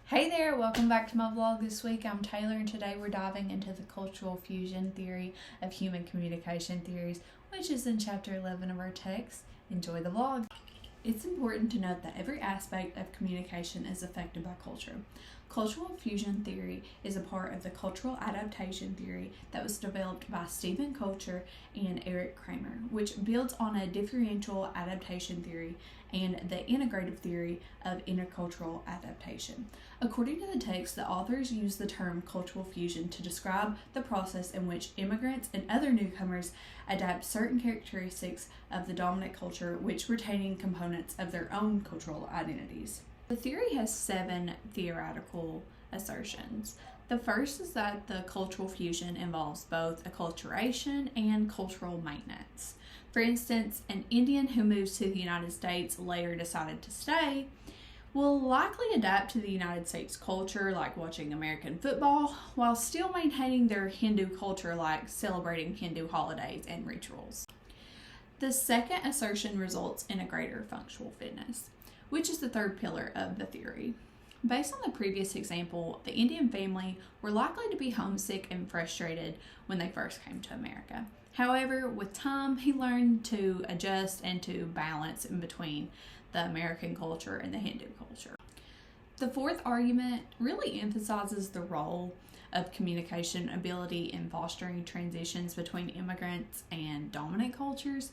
Hey there, welcome back to my vlog this week. I'm Taylor and today we're diving into the cultural fusion theory of human communication theories, which is in chapter 11 of our text. Enjoy the vlog. It's important to note that every aspect of communication is affected by culture. Cultural fusion theory is a part of the cultural adaptation theory that was developed by Stephen Koeltger and Eric Kramer, which builds on a differential adaptation theory and the integrative theory of intercultural adaptation. According to the text, the authors use the term cultural fusion to describe the process in which immigrants and other newcomers adapt certain characteristics of the dominant culture, which retaining components of their own cultural identities. The theory has 7 theoretical assertions. The first is that the cultural fusion involves both acculturation and cultural maintenance. For instance, an Indian who moves to the United States later decided to stay will likely adapt to the United States culture, like watching American football, while still maintaining their Hindu culture, like celebrating Hindu holidays and rituals. The second assertion results in a greater functional fitness, which is the third pillar of the theory. Based on the previous example, the Indian family were likely to be homesick and frustrated when they first came to America. However, with time, he learned to adjust and to balance in between the American culture and the Hindu culture. The fourth argument really emphasizes the role of communication ability in fostering transitions between immigrants and dominant cultures.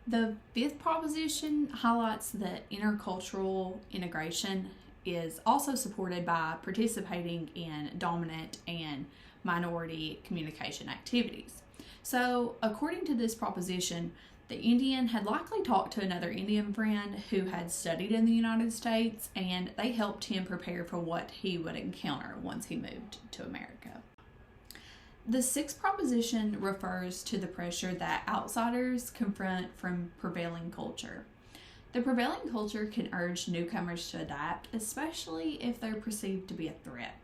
The fifth proposition highlights that intercultural integration is also supported by participating in dominant and minority communication activities. So, according to this proposition, the Indian had likely talked to another Indian friend who had studied in the United States, and they helped him prepare for what he would encounter once he moved to America. The sixth proposition refers to the pressure that outsiders confront from prevailing culture. The prevailing culture can urge newcomers to adapt, especially if they're perceived to be a threat.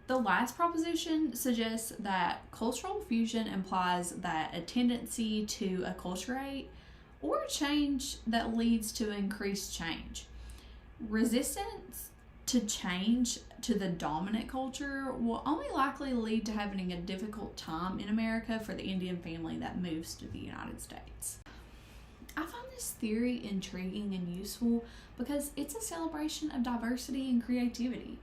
The last proposition suggests that cultural fusion implies that a tendency to acculturate or change that leads to increased change. Resistance to change to the dominant culture will only likely lead to having a difficult time in America for the Indian family that moves to the United States. I find this theory intriguing and useful because it's a celebration of diversity and creativity.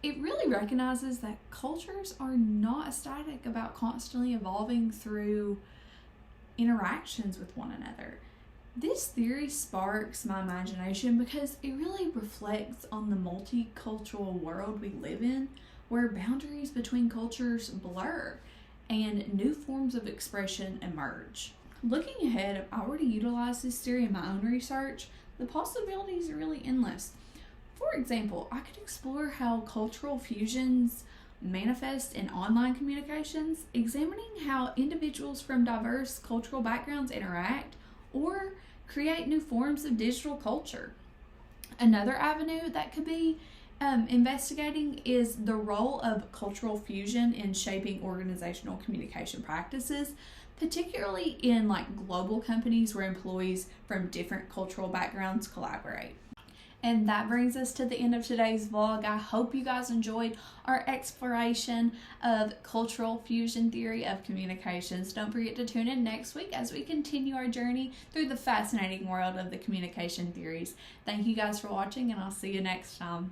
It really recognizes that cultures are not static about constantly evolving through interactions with one another. This theory sparks my imagination because it really reflects on the multicultural world we live in, where boundaries between cultures blur and new forms of expression emerge. Looking ahead, if I were to utilize this theory in my own research, the possibilities are really endless. For example, I could explore how cultural fusions manifest in online communications, examining how individuals from diverse cultural backgrounds interact or create new forms of digital culture. Another avenue that could be investigating is the role of cultural fusion in shaping organizational communication practices, particularly in global companies where employees from different cultural backgrounds collaborate. And that brings us to the end of today's vlog. I hope you guys enjoyed our exploration of cultural fusion theory of communications. Don't forget to tune in next week as we continue our journey through the fascinating world of the communication theories. Thank you guys for watching, and I'll see you next time.